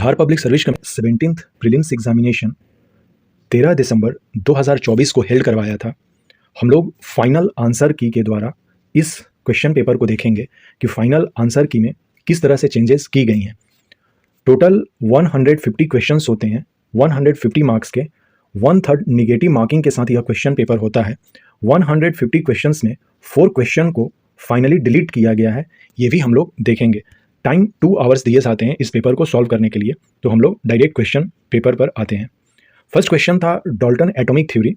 Bihar public service commission 17th prelims examination 13 दिसंबर 2024 को held करवाया था। हम लोग फाइनल आंसर की के द्वारा इस क्वेश्चन पेपर को देखेंगे कि फाइनल आंसर की में किस तरह से चेंजेस की गई हैं। टोटल 150 क्वेश्चंस होते हैं, 150 मार्क्स के, 1/3 निगेटिव मार्किंग के साथ यह क्वेश्चन पेपर होता है। 150 क्वेश्चंस में 4 क्वेश्चन को फाइनली डिलीट किया गया है, ये भी हम लोग देखेंगे। टाइम 2 आवर्स दिए जाते हैं इस पेपर को सॉल्व करने के लिए, तो हम लोग डायरेक्ट क्वेश्चन पेपर पर आते हैं। फर्स्ट क्वेश्चन था डाल्टन एटॉमिक थ्योरी।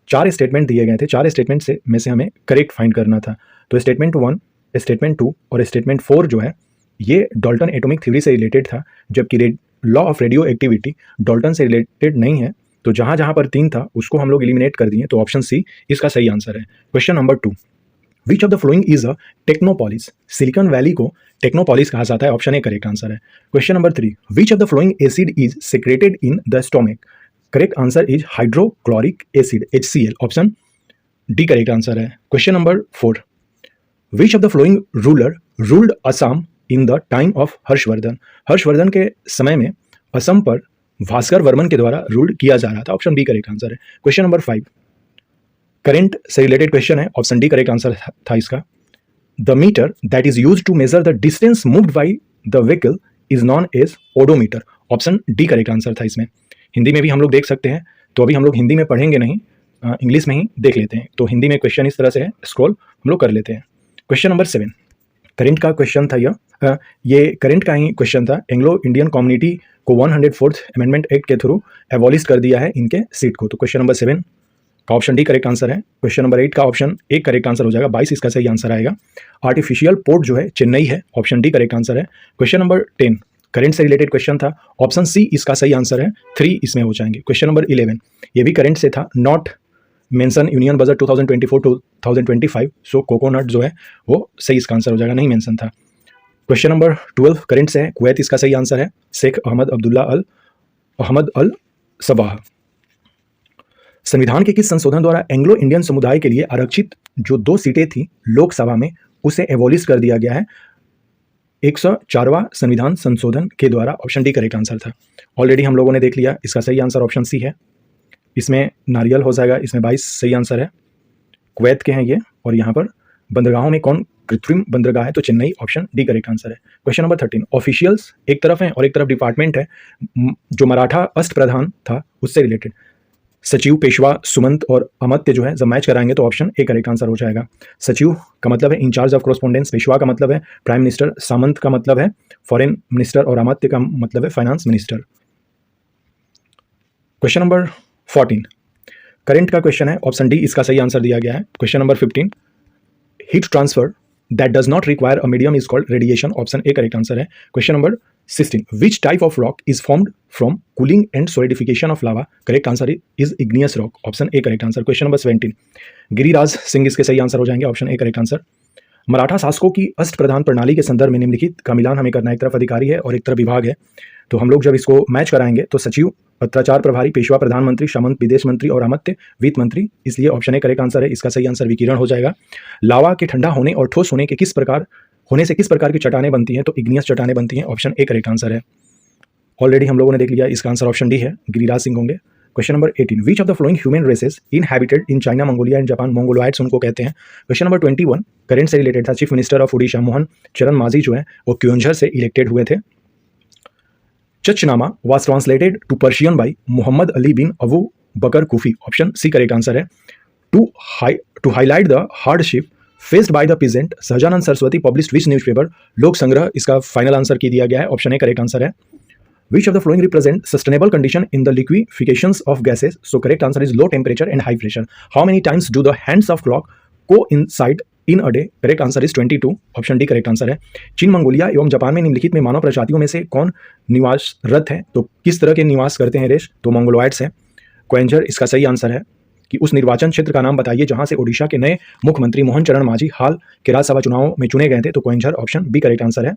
4 स्टेटमेंट दिए गए थे, 4 स्टेटमेंट से में से हमें करेक्ट फाइंड करना था। तो स्टेटमेंट 1, स्टेटमेंट 2 और स्टेटमेंट 4 जो है ये डाल्टन एटॉमिक थ्योरी से रिलेटेड था, जबकि law of radio activity Dalton से रिलेटेड नहीं है। तो जहाँ जहाँ पर 3 था उसको हम लोग एलिमिनेट कर दिए, तो ऑप्शन सी इसका सही आंसर है। Question number 2, which of the following is a technopolis. Silicon Valley को टेक्नोपॉलिस कहा जाता है, ऑप्शन ए करेक्ट आंसर है। Question number 3, which of the following acid is secreted in the stomach. Correct answer is hydrochloric acid HCl, option D correct answer है। Question number 4, which of the following ruler ruled Assam in the time of Harshavardhan. Harshavardhan के समय में असम पर भास्कर वर्मन के द्वारा rule किया जा रहा था, ऑप्शन बी करेक्ट आंसर है। क्वेश्चन नंबर 5, करंट से रिलेटेड क्वेश्चन है, ऑप्शन डी करेक्ट आंसर था इसका। The meter that is used to measure the distance moved by the vehicle is known as odometer, option D correct answer था इसमें। हिंदी में भी हम लोग देख सकते हैं, तो अभी हम लोग हिंदी में पढ़ेंगे नहीं, इंग्लिश में ही देख लेते हैं। तो हिंदी में क्वेश्चन इस तरह से है, स्क्रॉल हम लोग कर लेते हैं। क्वेश्चन नंबर 7, करंट का क्वेश्चन था ये करंट का ही क्वेश्चन था। एंग्लो इंडियन कम्युनिटी को 104th अमेंडमेंट एक्ट के थ्रू एबॉलिश कर दिया है इनके सीट को। तो क्वेश्चन नंबर 7 का ऑप्शन डी करेक्ट आंसर है। क्वेश्चन नंबर 8 का ऑप्शन ए करेक्ट आंसर हो जाएगा, 22 इसका सही आंसर आएगा। आर्टिफिशियल पोर्ट जो है चेन्नई है, ऑप्शन डी करेक्ट आंसर है। क्वेश्चन नंबर 10 करंट से रिलेटेड क्वेश्चन था, ऑप्शन सी इसका सही आंसर है, 3 इसमें हो जाएंगे। क्वेश्चन नंबर 11 ये भी करंट से था, not mention union budget 2024-2025, so coconut जो है वो सही इसका आंसर हो जाएगा, नहीं मेंशन था। क्वेश्चन नंबर 12 करंट से है, कुवैत इसका सही आंसर है, शेख अहमद अल सबाह। संविधान के किस संशोधन द्वारा एंग्लो इंडियन समुदाय के लिए आरक्षित जो 2 सीटें थी लोकसभा में उसे एबॉलिश कर दिया गया है। 104वां संविधान संशोधन के द्वारा, ऑप्शन डी करेक्ट आंसर था। ऑलरेडी हम लोगों ने देख लिया, इसका सही आंसर ऑप्शन सी है। इसमें नारियल हो जाएगा, इसमें 22 सही आंसर है। कुवैत के हैं ये, और यहाँ पर बंदरगाहों में कौन कृत्रिम बंदरगाह है, तो Chennai, option D correct answer है। क्वेश्चन नंबर 13, ऑफिशियल्स एक तरफ हैं और एक तरफ डिपार्टमेंट है, जो मराठा अष्ट प्रधान था उससे रिलेटेड। सचिव, पेशवा, सुमंत और अमात्य जो है जब मैच कराएंगे तो ऑप्शन ए करेक्ट आंसर हो जाएगा। सचिव का मतलब है इंचार्ज ऑफ कॉरेस्पोंडेंस, पेशवा का मतलब है प्राइम मिनिस्टर, सामंत का मतलब है फॉरेन मिनिस्टर और अमात्य का मतलब है finance minister. Question number 14 current का क्वेश्चन है, ऑप्शन डी इसका सही आंसर दिया गया है। Question number 15 heat transfer that does not require a medium is called radiation, option A correct answer है। Question number 16 which type of rock is formed from cooling and solidification of lava, correct answer is igneous rock, option A correct answer. Question number 17 Giriraj Singh इसके सही answer हो जाएंगे, option A correct answer. Maratha शासकों की अष्ट प्रधान प्रणाली के संदर्भ में निम्नलिखित का मिलान हमें करना है, एक तरफ अधिकारी है और एक तरफ विभाग है। तो हम लोग जब इसको मैच कराएंगे तो सचिव पत्राचार प्रभारी, पेशवा प्रधानमंत्री, सामंत विदेश मंत्री और अमात्य वित्त मंत्री, इसलिए ऑप्शन ए करेक्ट आंसर है। इसका सही आंसर विकिरण हो जाएगा। लावा के ठंडा होने और ठोस होने के से किस प्रकार की चट्टानें बनती हैं, तो इग्नियस चट्टानें बनती हैं, ऑप्शन ए करेक्ट आंसर है। ऑलरेडी हम लोगों ने देख लिया, इसका आंसर ऑप्शन डी है, गिरिराज सिंह होंगे। Question number 18 which of the following human races inhabited in China, Mongolia and Japan, Mongoloids उनको कहते हैं। क्वेश्चन नंबर 21 करंट से रिलेटेड था, chief minister of Odisha Mohan Charan Majhi जो है वो क्योंझर से इलेक्टेड हुए थे। Chachnama was translated to Persian by Muhammad Ali bin Abu Bakr Kufi, option C correct answer है। To highlight the hardship faced by the peasant, Sahajanand Saraswati published which newspaper, लोक संग्रह इसका फाइनल आंसर की दिया गया है, ऑप्शन ए करेक्ट आंसर है। Which of the following represent sustainable condition in the liquefaction of gases, so correct answer is low temperature and high pressure. How many times do the hands of clock coincide in a day, correct answer is 22, option D correct answer है। चीन, Mongolia एवं Japan में निम्नलिखित में मानव प्रजातियों में से कौन निवासरत है, तो किस तरह के निवास करते हैं रेश, तो मंगोलॉइड्स है। क्वेंजर इसका सही आंसर है कि उस निर्वाचन क्षेत्र का नाम बताइए जहां से ओडिशा के नए मुख्यमंत्री मोहन चरण मांझी हाल के राज्यसभा चुनाव में चुने गए थे, तो क्वेंजर, ऑप्शन बी करेक्ट आंसर है।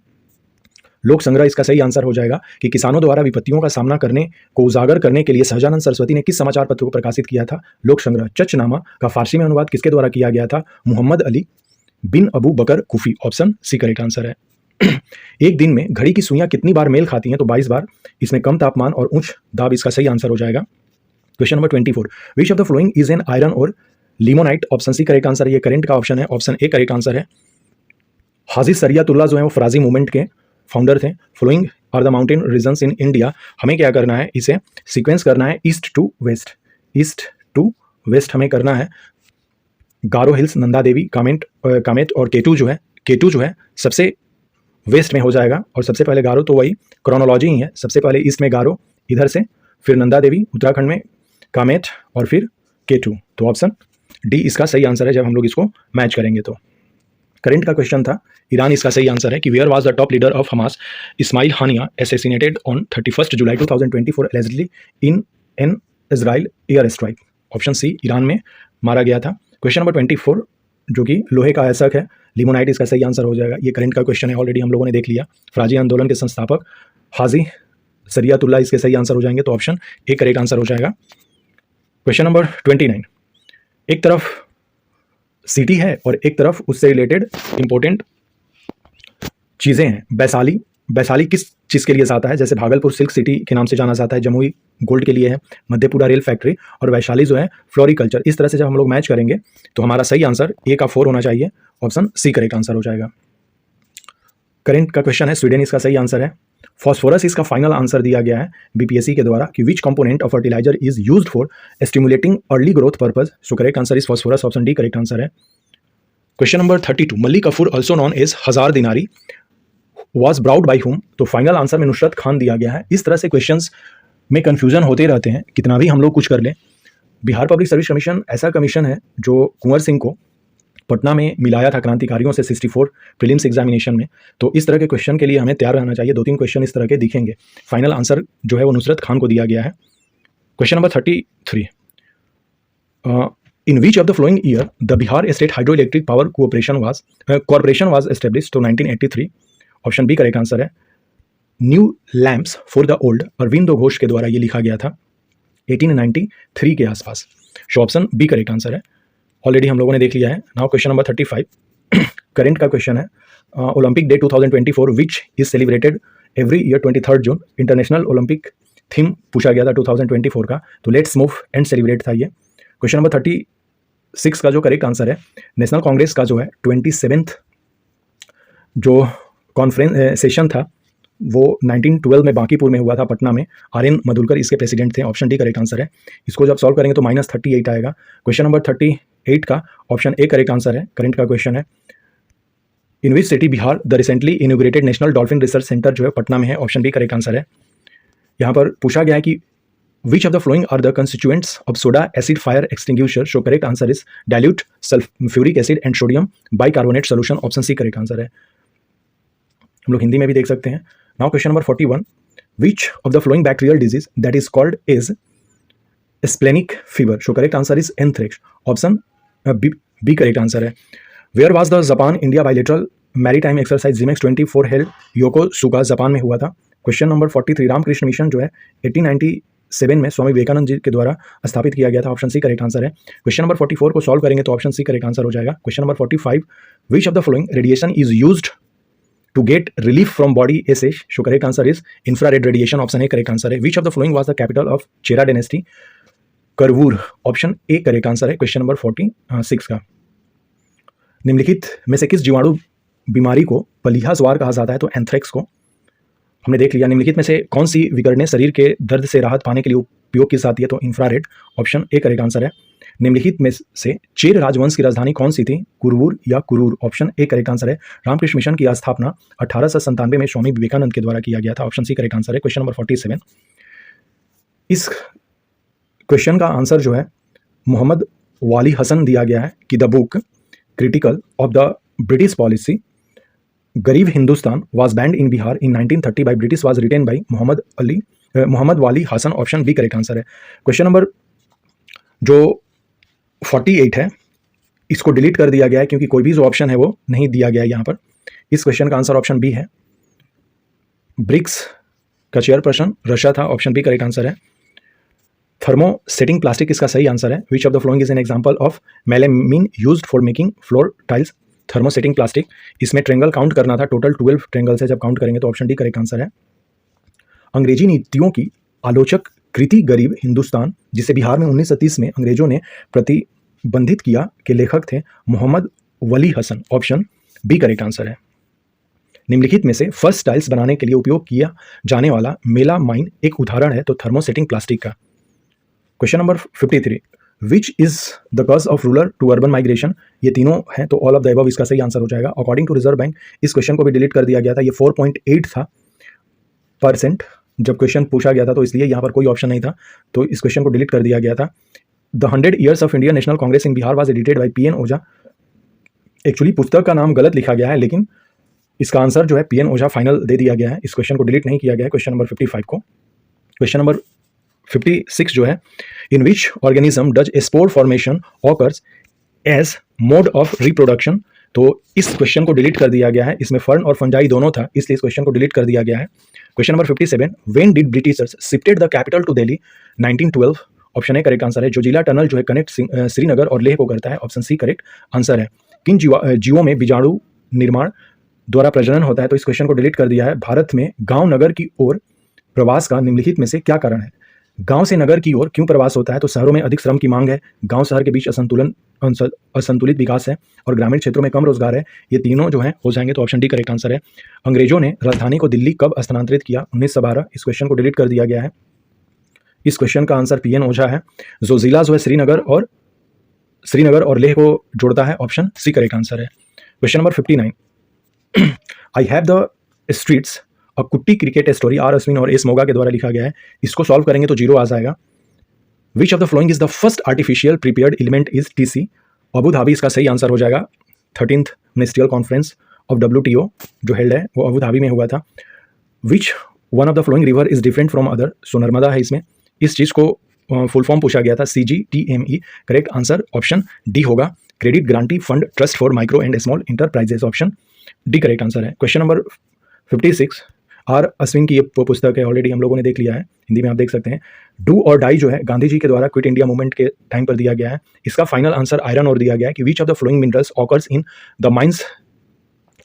लोक संग्रह इसका सही आंसर हो जाएगा कि किसानों द्वारा विपत्तियों का सामना करने को उजागर करने के लिए सहजानंद सरस्वती ने किस समाचार पत्र को प्रकाशित किया था, लोक संग्रह। चचनामा का फारसी में अनुवाद किसके द्वारा किया गया था, मोहम्मद अली बिन अबू बकर कुफी, ऑप्शन सी करेक्ट आंसर है। एक दिन में घड़ी की सुइयां कितनी बार मेल खाती हैं? तो 22 बार। इसमें कम तापमान और उच्च दाब इसका सही आंसर हो जाएगा। Question number 24, which of the following is an iron ore limonite? Option C correct answer है, ये करंट का ऑप्शन है, ऑप्शन ए करेक्ट आंसर है। हाजी सरियातुल्ला जो है वो फराजी मूवमेंट के फाउंडर थे। Following are the mountain regions in India, हमें क्या करना है, इसे सीक्वेंस करना है east to west, east to west हमें करना है। गारो हिल्स, नंदा देवी, कामेट और केटू जो है सबसे वेस्ट में हो जाएगा। और सबसे पहले गारो, तो वही क्रोनोलॉजी ही है, सबसे पहले ईस्ट में गारो, इधर से फिर नंदा देवी उत्तराखंड में, कामेट और फिर केटू। तो ऑप्शन डी इसका सही आंसर है जब हम लोग इसको मैच करेंगे तो। करंट का क्वेश्चन था, ईरान इसका सही आंसर है कि where was the top leader of Hamas Ismail Haniyeh assassinated on 31 July 2024 allegedly in an Israel air strike? Option C Iran में मारा गया था। क्वेश्चन नंबर 24 जो कि लोहे का ऐसक है, लिमोनाइट, इसका सही आंसर हो जाएगा। ये करंट का क्वेश्चन है, ऑलरेडी हम लोगों ने देख लिया। फराजी आंदोलन के संस्थापक हाजी सरियातुल्ला इसके सही आंसर हो जाएंगे, तो ऑप्शन ए करेक्ट आंसर हो जाएगा। क्वेश्चन नंबर 29, एक तरफ सिटी है और एक तरफ उससे रिलेटेड इंपॉर्टेंट चीज़ें हैं। वैशाली किस चीज़ के लिए जाता है? जैसे भागलपुर सिल्क सिटी के नाम से जाना जाता है, जमुई गोल्ड के लिए है, मधेपुरा रेल फैक्ट्री, और वैशाली जो है फ्लोरिकल्चर। इस तरह से जब हम लोग मैच करेंगे तो हमारा सही आंसर ए का 4 होना चाहिए, ऑप्शन सी करेक्ट आंसर हो जाएगा। करंट का क्वेश्चन है, स्वीडन इसका सही आंसर है। फॉस्फोरस इसका फाइनल आंसर दिया गया है बीपीएससी के द्वारा कि which component of fertilizer is used for stimulating early growth purpose? So correct answer is phosphorus, option D correct answer है। Question number 32, Malik Kafur also known as Hazar Dinari was brought by हुम? तो final answer में नुसरत खान दिया गया है। इस तरह से क्वेश्चंस में कंफ्यूजन होते रहते हैं, कितना भी हम लोग कुछ कर लें। बिहार पब्लिक सर्विस कमीशन ऐसा कमीशन है जो कुंवर सिंह को पटना में मिलाया था क्रांतिकारियों से 64 प्रीलिम्स एग्जामिनेशन में। तो इस तरह के क्वेश्चन के लिए हमें तैयार रहना चाहिए। 2-3 क्वेश्चन इस तरह के दिखेंगे। फाइनल आंसर जो है वो नुसरत खान को दिया गया है। Question number 33, in which of the following year the Bihar state hydro electric power corporation was established? तो 1983, ऑप्शन बी करेक्ट आंसर है। New lamps for the old, Aurobindo Ghosh के द्वारा ये लिखा गया था 1893 के आसपास। So option B correct answer है, ऑलरेडी हम लोगों ने देख लिया है। नाउ क्वेश्चन नंबर 35, करंट का क्वेश्चन है, Olympic day 2024 which is celebrated every year 23 June? International Olympic theme पूछा गया था 2024 का, तो लेट्स मूव एंड सेलिब्रेट था ये। क्वेश्चन नंबर 36 का जो करेक्ट आंसर है, नेशनल कांग्रेस का जो है 27th जो कॉन्फ्रेंस सेशन था वो 1912 में बांकीपुर में हुआ था, पटना में। आर.एन. मधुलकर इसके प्रेसिडेंट थे, ऑप्शन डी करेक्ट आंसर है। इसको जब सॉल्व करेंगे तो -38 आएगा। क्वेश्चन नंबर 38 का ऑप्शन ए करेक्ट आंसर है, करंट का क्वेश्चन है। In which city Bihar the recently inaugurated national dolphin research centre जो है पटना में है, ऑप्शन बी करेक्ट आंसर है। यहाँ पर पूछा गया है कि which of the following are the constituents of soda acid fire extinguisher? So correct answer is dilute sulphuric acid and sodium bicarbonate solution, option C correct answer है। हम लोग हिंदी में भी देख सकते हैं। Now question number 41, which of the following bacterial disease that is called is splenic fever? So correct answer is anthrax, option B correct answer है। Where was the Japan India bilateral maritime exercise JIMEX 24 held? Yokosuka, Japan में हुआ था। Question number 43, Ramakrishna mission जो है 1897 में स्वामी विवेकानंद जी के द्वारा स्थापित किया गया था, ऑप्शन सी करेक्ट आंसर है। क्वेश्चन नंबर 44 को सॉल्व करेंगे तो ऑप्शन सी करेक्ट आंसर हो जाएगा। Question number 45, which of the flowing radiation is used to get relief from body ashes? So correct answer is infrared radiation, option A correct answer है। Which of the following was the capital of Chera dynasty? Karuvur, option A correct answer है। Question number 46 का, निम्नलिखित में से किस जीवाणु बीमारी को पलीहा ज्वार कहा जाता है? तो एंथ्रेक्स को हमने देख लिया। निम्नलिखित में से कौन सी विकिरणें शरीर के दर्द से राहत पाने के लिए उपयोग की जाती है? तो infrared, option A correct answer है। निम्नलिखित में से चेर राजवंश की राजधानी कौन सी थी? कुरवूर या Kurar, option A correct answer है। रामकृष्ण मिशन की स्थापना 1897 में स्वामी विवेकानंद के द्वारा किया गया था, ऑप्शन सी करेक्ट आंसर है। क्वेश्चन नंबर 47, इस क्वेश्चन का आंसर जो है मोहम्मद वाली हसन दिया गया है कि the book critical of the British policy Garib Hindustan was banned in Bihar in 1930 by British was written by Mohammad Wali Hasan, option B correct answer है। क्वेश्चन नंबर जो 48 है इसको डिलीट कर दिया गया है क्योंकि कोई भी जो ऑप्शन है वो नहीं दिया गया है यहाँ पर। इस क्वेश्चन का आंसर ऑप्शन बी है। ब्रिक्स का चेयरपर्सन रशिया था, ऑप्शन बी करेक्ट आंसर है। थर्मोसेटिंग प्लास्टिक इसका सही आंसर है। Which of the following is an example of melamine used for making floor tiles? Thermosetting plastic, इसमें ट्रेंगल काउंट करना था, टोटल 12 ट्रेंगल्स है, जब काउंट करेंगे तो ऑप्शन डी करेक्ट आंसर है। अंग्रेजी नीतियों की आलोचक कृति गरीब हिंदुस्तान, जिसे बिहार में 1930 में अंग्रेजों ने प्रतिबंधित किया, के लेखक थे Mohammad Wali Hasan, option B correct answer है। निम्नलिखित में से फर्स्ट टाइल्स बनाने के लिए उपयोग किया जाने वाला मेलामाइन एक उदाहरण है तो थर्मोसेटिंग प्लास्टिक का। Question number 53, which is the cause of rural to urban migration, ये तीनों हैं तो ऑल ऑफ द अबव इसका सही आंसर हो जाएगा। अकॉर्डिंग टू रिजर्व बैंक, इस क्वेश्चन को भी डिलीट कर दिया गया था, ये 4.8 था % जब क्वेश्चन पूछा गया था, तो इसलिए यहाँ पर कोई ऑप्शन नहीं था, तो इस क्वेश्चन को डिलीट कर दिया गया था। The 100 years of Indian national Congress in Bihar was edited by PN Ojha. Actually पुस्तक का नाम गलत लिखा गया है, लेकिन इसका आंसर जो है पीएन ओझा फाइनल दे दिया गया है, इस क्वेश्चन को डिलीट नहीं किया गया है क्वेश्चन नंबर 55 को। क्वेश्चन नंबर 56 जो है, in which organism does spore formation occurs as mode of reproduction, तो इस क्वेश्चन को डिलीट कर दिया गया है, इसमें फर्न और फंजाई दोनों था, इसलिए इस क्वेश्चन को डिलीट कर दिया गया है। Question number 57, when did Britishers shifted the capital to Delhi, 1912, option A correct answer है। जोजिला टनल जो है कनेक्ट श्रीनगर और लेह को करता है, ऑप्शन सी करेक्ट आंसर है। किन जीवों में बीजाणु निर्माण द्वारा प्रजनन होता है, तो इस क्वेश्चन को डिलीट कर दिया है। भारत में गांव नगर की ओर प्रवास का निम्नलिखित में से क्या कारण है, गांव से नगर की ओर क्यों प्रवास होता है, तो शहरों में अधिक श्रम की मांग है, गांव शहर के बीच असंतुलित विकास है और ग्रामीण क्षेत्रों में कम रोजगार है, ये तीनों जो है हो जाएंगे, तो ऑप्शन डी करेक्ट आंसर है। अंग्रेजों ने राजधानी को दिल्ली कब स्थानांतरित किया, 1912, इस क्वेश्चन को डिलीट कर दिया गया है, इस क्वेश्चन का आंसर पीएन ओझा है। जो जिला जो है श्रीनगर और लेह को जोड़ता है, ऑप्शन सी करेक्ट आंसर है। Question number 59, I have the streets a Kutty cricket story, are Ashwin और एस मोगा के द्वारा लिखा गया है, इसको सॉल्व करेंगे तो 0 आ जाएगा। Which of the following is the first artificial prepared element is TC, Abu Dhabi इसका सही आंसर हो जाएगा। 13th ministerial conference of WTO जो हेल्ड है वो अबू धाबी में हुआ था। Which one of the following river is different from other, so Narmada है इसमें, इस चीज़ को फुल फॉर्म पूछा गया था, CGTME, correct answer option D होगा। Credit guarantee fund trust for micro and small enterprises, option D correct answer है। Question number 56, R Ashwin की ये पुस्तक है, ऑलरेडी हम लोगों ने देख लिया है, हिंदी में आप देख सकते हैं। डू और डाई जो है गांधी जी के द्वारा क्विट इंडिया मूवमेंट के टाइम पर दिया गया है, इसका फाइनल आंसर आयरन और दिया गया है कि which of the following minerals occurs in the mines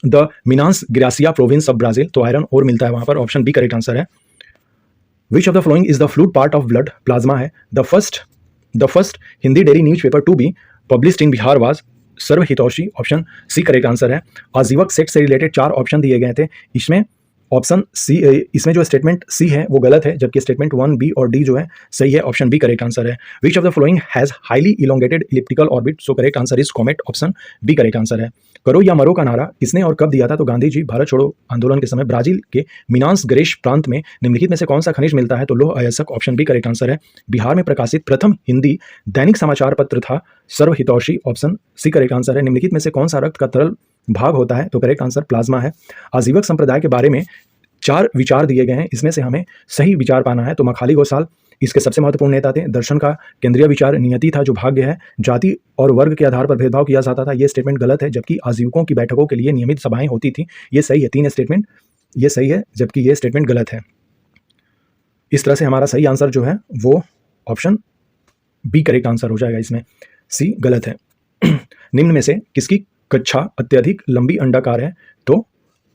the Minas Gerais province of Brazil, तो आयरन और मिलता है वहां पर, ऑप्शन बी करेक्ट आंसर है। Which of the following is the fluid part of blood, plasma है। The first Hindi daily newspaper to be published in Bihar was Sarvahitaishi, option C correct answer है। Ajivika sect से related 4 option दिए गए थे, इसमें option C, इसमें जो स्टेटमेंट सी है वो गलत है, जबकि स्टेटमेंट 1, बी और डी जो है सही है, ऑप्शन बी करेक्ट आंसर है। Which of the following has highly elongated elliptical orbit, so correct answer is comet, option B correct answer है। करो या मरो का नारा किसने और कब दिया था, तो गांधी जी भारत छोड़ो आंदोलन के समय ब्राजील के मिनास ग्रेश प्रांत में निम्नलिखित में से कौन सा खनिज मिलता है, तो लोह अयस्क, ऑप्शन बी करेक्ट आंसर है। बिहार में प्रकाशित प्रथम हिंदी दैनिक समाचार पत्र था सर्वहितौशी, ऑप्शन सी करेक्ट आंसर है। निम्नलिखित में से कौन सा रक्त का तरल भाग होता है, तो करेक्ट आंसर प्लाज्मा है। आजीवक संप्रदाय के बारे में 4 विचार दिए गए हैं, इसमें से हमें सही विचार पाना है, तो मखाली गोसाल इसके सबसे महत्वपूर्ण नेता थे। दर्शन का केंद्रीय विचार नियति था जो भाग्य है। जाति और वर्ग के आधार पर भेदभाव किया जाता था, ये स्टेटमेंट गलत है, जबकि आजीविकों की बैठकों के लिए नियमित सभाएं होती थी, ये सही है। 3 स्टेटमेंट ये सही है, जबकि ये स्टेटमेंट गलत है। इस तरह से हमारा सही आंसर जो है वो ऑप्शन बी करेक्ट आंसर हो जाएगा, इसमें सी गलत है। निम्न में से किसकी कक्षा अत्यधिक लंबी अंडाकार है, तो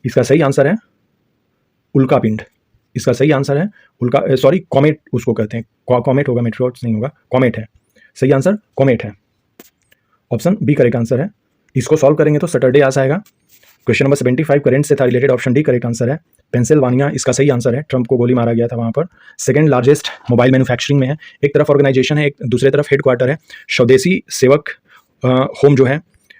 इसका सही आंसर है उल्कापिंड, इसका सही आंसर है कॉमेट उसको कहते हैं, कॉमेट होगा, मेट्रोट्स नहीं होगा, कॉमेट है, सही आंसर कॉमेट है, ऑप्शन बी करेक्ट आंसर है। इसको सॉल्व करेंगे तो सैटरडे आ जाएगा। क्वेश्चन नंबर 75 करेंट से था related, option D correct answer है। पेंसिल्वानिया इसका सही आंसर है, ट्रंप को गोली मारा गया था वहाँ पर। सेकंड लार्जेस्ट मोबाइल मैन्युफैक्चरिंग में है, एक तरफ ऑर्गेनाइजेशन है, एक दूसरे तरफ हेडक्वार्टर है। स्वदेशी सेवक होम जो है,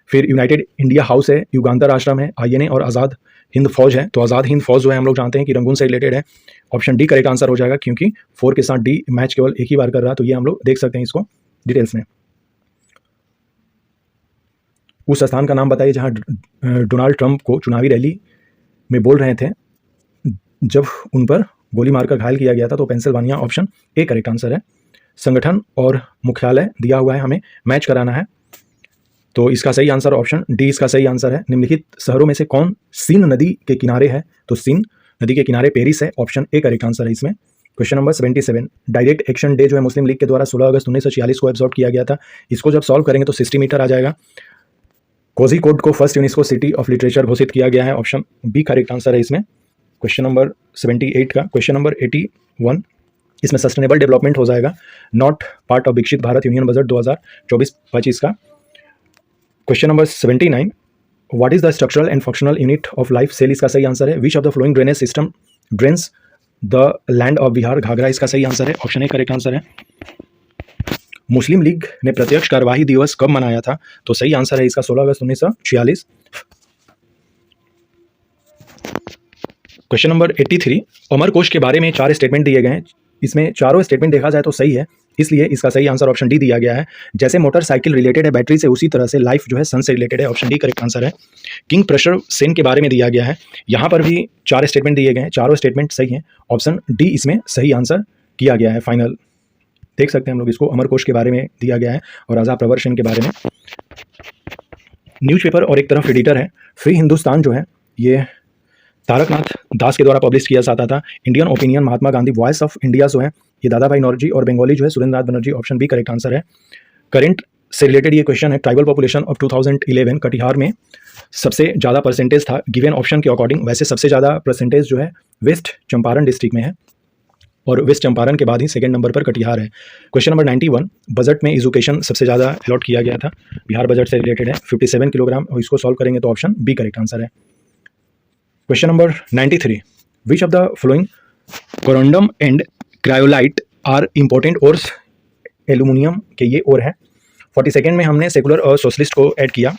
फिर यूनाइटेड इंडिया हाउस है, युगांतर आश्रम है, INA और आज़ाद हिंद फौज है। तो आज़ाद हिंद फौज जो है हम लोग जानते हैं कि रंगून से रिलेटेड है, ऑप्शन डी करेक्ट आंसर हो जाएगा, क्योंकि 4 के साथ डी मैच केवल एक ही बार कर रहा है, तो ये हम लोग देख सकते हैं इसको डिटेल्स में। उस स्थान का नाम बताइए जहां डोनाल्ड ट्रंप को चुनावी रैली में बोल रहे थे जब उन पर गोली मारकर घायल किया गया था, तो Pennsylvania, option A correct answer है। संगठन और मुख्यालय दिया हुआ है, हमें मैच कराना है, तो इसका सही आंसर ऑप्शन डी इसका सही आंसर है। निम्नलिखित शहरों में से कौन सीन नदी के किनारे है, तो सीन नदी के किनारे पेरिस है, ऑप्शन ए करेक्ट आंसर है इसमें। Question number 77 direct action day जो है मुस्लिम लीग के द्वारा 16 अगस्त 1946 को एब्जॉर्ब किया गया था, इसको जब सॉल्व करेंगे तो 60 मीटर आ जाएगा। कोझी कोड को first UNESCO city of literature घोषित किया गया है, ऑप्शन बी करेक्ट आंसर है इसमें। क्वेश्चन नंबर 78 का क्वेश्चन नंबर 81, इसमें सस्टेनेबल डेवलपमेंट हो जाएगा, नॉट पार्ट ऑफ विकसित भारत यूनियन बजट 2024-25 का। Question number 79, what is the structural and functional unit of life cell, इसका सही आंसर है। Which of the following drainage system drains the land of Bihar, Ghaghara इसका सही आंसर है, ऑप्शन ए करेक्ट आंसर है। मुस्लिम league ने प्रत्यक्ष कार्यवाही दिवस कब मनाया था, तो सही आंसर है इसका 16 अगस्त 1946। क्वेश्चन नंबर 83, अमरकोश के बारे में 4 स्टेटमेंट दिए गए हैं, इसमें चारों स्टेटमेंट देखा जाए तो सही है, इसलिए इसका सही आंसर ऑप्शन डी दिया गया है। जैसे मोटरसाइकिल रिलेटेड है बैटरी से, उसी तरह से लाइफ जो है सन से रिलेटेड है, ऑप्शन डी करेक्ट आंसर है। किंग प्रेशर सेन के बारे में दिया गया है, यहाँ पर भी 4 स्टेटमेंट दिए गए हैं, चारों स्टेटमेंट सही हैं, ऑप्शन डी इसमें सही आंसर किया गया है। फाइनल देख सकते हैं हम लोग इसको, अमरकोश के बारे में दिया गया है और राजा प्रवर सेन के बारे में। न्यूज़पेपर और एक तरफ एडिटर है। फ्री हिंदुस्तान जो है ये तारकनाथ दास के द्वारा पब्लिश किया जाता था। Indian opinion Mahatma Gandhi, voice of India जो है ये दादा भाई नौरोजी, और बंगाली जो है Surendra Nath Banerjee, option B correct answer है। करंट से रिलेटेड ये क्वेश्चन है, ट्राइबल पॉपुलेशन ऑफ 2011 कटिहार में सबसे ज़्यादा परसेंटेज था गिवन ऑप्शन के अकॉर्डिंग। वैसे सबसे ज़्यादा परसेंटेज जो है वेस्ट चंपारण डिस्ट्रिक्ट में है, और वेस्ट चंपारण के बाद ही सेकंड नंबर पर कटिहार है। क्वेश्चन नंबर 91, बजट में एजुकेशन सबसे ज़्यादा अलॉट किया गया था, बिहार बजट से रिलेटेड है, 57 किलोग्राम, और इसको सॉल्व करेंगे तो ऑप्शन बी करेक्ट आंसर है। Question number 93, which of the following corundum and cryolite are important ores, aluminium के ये ओर है। 42nd में हमने सेकुलर और सोशलिस्ट को ऐड किया।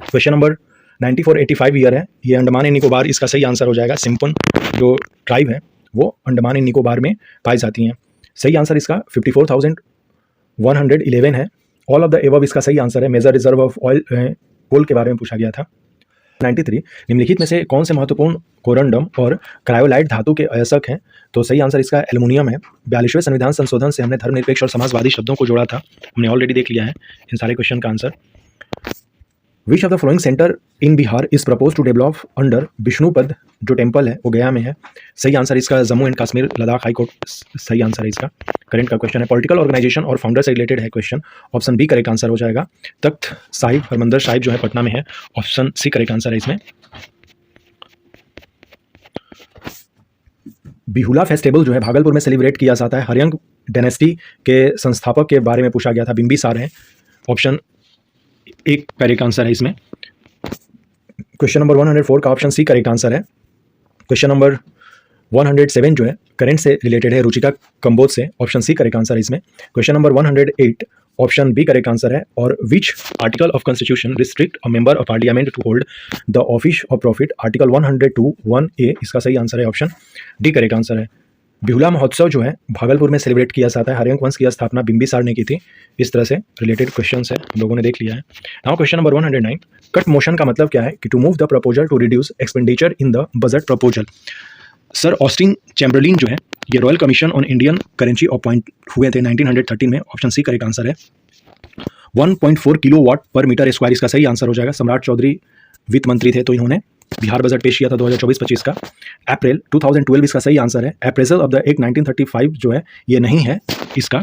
क्वेश्चन नंबर 9485 ईयर है, ये अंडमान एंड निकोबार, इसका सही आंसर हो जाएगा। सिम्पन जो ट्राइब है वो अंडमान एंड निकोबार में पाई जाती हैं। सही आंसर इसका 54,111 है। ऑल ऑफ द एबव इसका सही आंसर है। Major reserve of oil coal के बारे में पूछा गया था। 93, निम्नलिखित में से कौन से महत्वपूर्ण कोरंडम और क्रायोलाइट धातु के अयस्क हैं, तो सही आंसर इसका एल्युमिनियम है। 42वें संविधान संशोधन से हमने धर्मनिरपेक्ष और समाजवादी शब्दों को जोड़ा था, हमने ऑलरेडी देख लिया है इन सारे क्वेश्चन का answer. Which of the following centre in Bihar is propose to develop under Vishnupad, जो टेम्पल है वो गया में है। सही आंसर इसका Jammu and Kashmir Ladakh high court, सही आंसर है इसका। करंट का क्वेश्चन है, पॉलिटिकल ऑर्गेनाइजेशन और फाउंडर से रिलेटेड है question, option B correct answer हो जाएगा। तख्त साहिब हरमंदिर साहिब जो है पटना में है, ऑप्शन सी करेक्ट आंसर है इसमें। बिहुला फेस्टिवल जो है भागलपुर में सेलिब्रेट किया जाता है। हरियंग डायनेस्टी के संस्थापक के बारे में पूछा गया था, बिंबिसार है, ऑप्शन एक करेक्ट आंसर है इसमें। क्वेश्चन नंबर 104 का ऑप्शन सी करेक्ट आंसर है। क्वेश्चन नंबर 107 जो है करंट से रिलेटेड है, रुचिका कंबोज से, ऑप्शन सी करेक्ट आंसर है इसमें। Question number 108 option B correct answer है। और which article of constitution restrict a member of parliament to hold the office of profit, article 102(1)(a), इसका सही आंसर है, ऑप्शन डी करेक्ट आंसर है। बिहुला महोत्सव जो है भागलपुर में सेलिब्रेट किया जाता है। हरियंक वंश की स्थापना बिंबिसार ने की थी। इस तरह से रिलेटेड क्वेश्चन है, लोगों ने देख लिया है। Now question number 109, cut motion का मतलब क्या है, कि to move the proposal to reduce expenditure in the budget proposal. Sir Austin Chamberlain जो है ये royal commission on Indian currency appoint हुए थे 1913 में, ऑप्शन सी करेक्ट आंसर है। 1.4 किलोवाट पर मीटर स्क्वायर इसका सही आंसर हो जाएगा। सम्राट चौधरी वित्त मंत्री थे, तो इन्होंने बिहार बजट पेश किया था 2024-25 का। अप्रैल 2012 इसका सही आंसर है। अप्रेजल ऑफ द एक्ट 1935 जो है ये नहीं है इसका।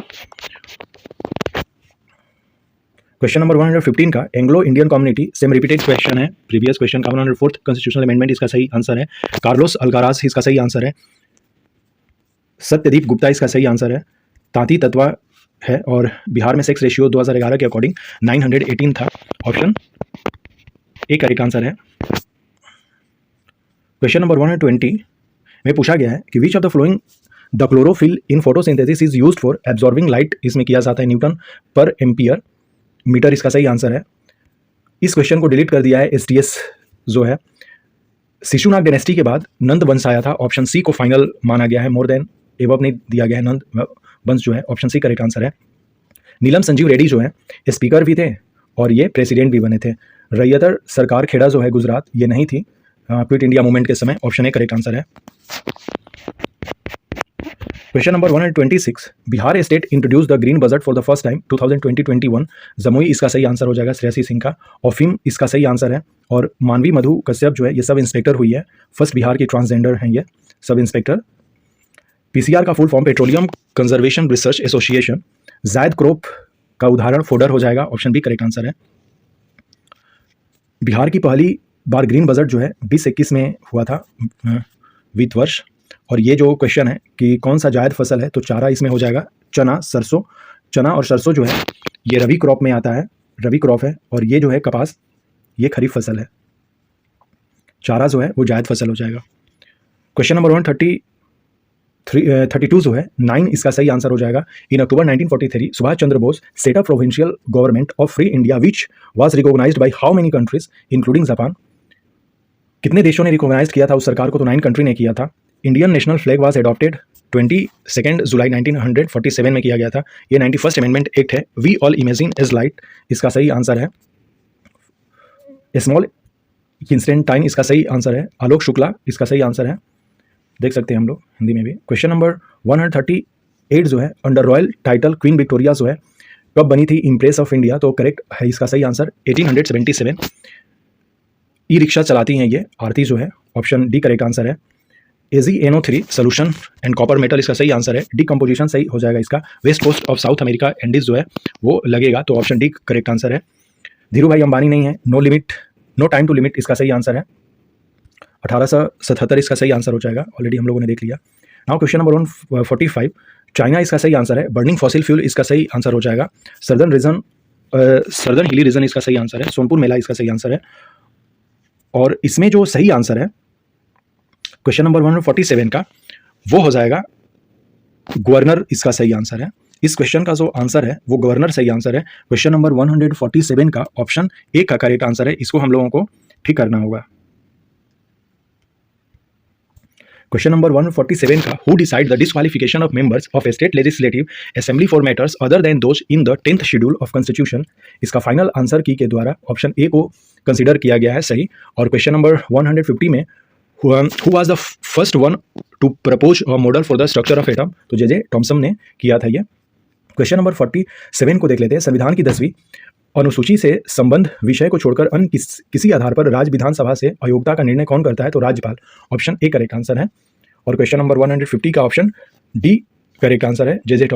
क्वेश्चन नंबर 115 का Anglo Indian community, same repeated question है प्रीवियस क्वेश्चन का। 104 कॉन्स्टिट्यूशनल अमेंडमेंट इसका सही आंसर है। कार्लोस अल्गारास इसका सही आंसर है। सत्यदीप गुप्ता इसका सही आंसर है। तांती तत्वा है, और बिहार में सेक्स रेशियो 2011 के अकॉर्डिंग 918 था, ऑप्शन ए करेक्ट आंसर है। क्वेश्चन नंबर 120 में पूछा गया है कि which of the flowing the chlorophyll in photosynthesis is used for absorbing light, इसमें किया जाता है न्यूटन पर एम्पियर मीटर, इसका सही आंसर है। इस क्वेश्चन को डिलीट कर दिया है एसटीएस जो है। शिशुनाग डायनेस्टी के बाद नंद वंश आया था, ऑप्शन सी को फाइनल माना गया है। मोर देन एवब नहीं दिया गया है, नंद वंश जो है, ऑप्शन सी करेक्ट आंसर है। नीलम संजीव रेड्डी जो है स्पीकर भी थे और ये प्रेसिडेंट भी बने थे। रैयतर सरकार खेड़ा जो है गुजरात, ये नहीं थी क्विट इंडिया मूवमेंट के समय, ऑप्शन ए करेक्ट आंसर है। Question number 126, Bihar state introduce the green budget for the first time 2020-21, Jamui इसका सही आंसर हो जाएगा, श्रेयसी सिंह का। अफीम इसका सही आंसर है। और मानवी मधु कश्यप जो है ये सब इंस्पेक्टर हुई है, फर्स्ट बिहार की ट्रांसजेंडर हैं ये सब इंस्पेक्टर। पीसीआर का full form petroleum conservation research association. जायद क्रॉप का उदाहरण फोडर हो जाएगा, ऑप्शन बी करेक्ट आंसर है। बिहार की पहली बार ग्रीन बजट जो है 2021 में हुआ था वित्त वर्ष। और ये जो क्वेश्चन है कि कौन सा जायद फसल है, तो चारा इसमें हो जाएगा चना, सरसों। चना और सरसों जो है ये रबी क्रॉप में आता है, रबी क्रॉप है। और ये जो है कपास, ये खरीफ फसल है। चारा जो है वो जायद फसल हो जाएगा। क्वेश्चन नंबर 132 जो है 9 इसका सही आंसर हो जाएगा। In October 1943 Subhash Chandra Bose set up provincial government of free India which was recognized by how many countries including Japan. कितने देशों ने रिकॉग्नाइज किया था उस सरकार को, तो 9 कंट्री ने किया था। Indian national flag was adopted 22 July 1947 में किया गया था। ये 91st अमेंडमेंट एक्ट है। We all imagine is light इसका सही आंसर है। स्मॉल इंस्टेंट टाइम इसका सही आंसर है। आलोक शुक्ला इसका सही आंसर है, देख सकते हैं हम लोग हिंदी में भी। क्वेश्चन नंबर 138 जो है under royal title queen Victoria जो है कब बनी थी इम्प्रेस ऑफ इंडिया, तो करेक्ट है इसका सही आंसर 1877। ई रिक्शा चलाती हैं ये आरती जो है, ऑप्शन डी करेक्ट आंसर है। AgNO3 solution and copper metal इसका सही आंसर है। डिकम्पोजिशन सही हो जाएगा इसका। West coast of South America Andes जो है वो लगेगा, तो ऑप्शन डी करेक्ट आंसर है। धीरू भाई अंबानी नहीं है। नो टाइम टू लिमिट इसका सही आंसर है। 1877 इसका सही आंसर हो जाएगा, ऑलरेडी हम लोगों ने देख लिया। नाउ क्वेश्चन नंबर 145 चाइना इसका सही आंसर है। बर्निंग फॉसिल फ्यूल इसका सही आंसर हो जाएगा। सर्दर्न हिली रीजन इसका सही आंसर है। सोनपुर मेला इसका सही आंसर है। और इसमें जो सही आंसर है क्वेश्चन नंबर 147 का, वो हो जाएगा गवर्नर इसका सही आंसर है। इस क्वेश्चन का जो आंसर है वो गवर्नर सही आंसर है। क्वेश्चन नंबर 147 का ऑप्शन ए का करेक्ट आंसर है। इसको हम लोगों को ठीक करना होगा। क्वेश्चन नंबर 147 का, who decide the disqualification of members of A state legislative assembly for matters other than those in the 10th schedule of constitution. इसका फाइनल आंसर की के द्वारा ऑप्शन ए को कंसीडर किया गया है सही। और क्वेश्चन नंबर 150 में who was the first one two propose a model for the structure of atom, तो जे टॉमसन ने किया था ये। क्वेश्चन नंबर 47 को देख लेते हैं। संविधान की 10वीं अनुसूची से संबंध विषय को छोड़कर अन्य किसी आधार पर राज्य विधानसभा से अयोग्यता का निर्णय कौन करता है, तो राज्यपाल। ऑप्शन ए करेक्ट आंसर है। और क्वेश्चन नंबर 150 का ऑप्शन डी करेक्ट आंसर है, जे टॉमसन।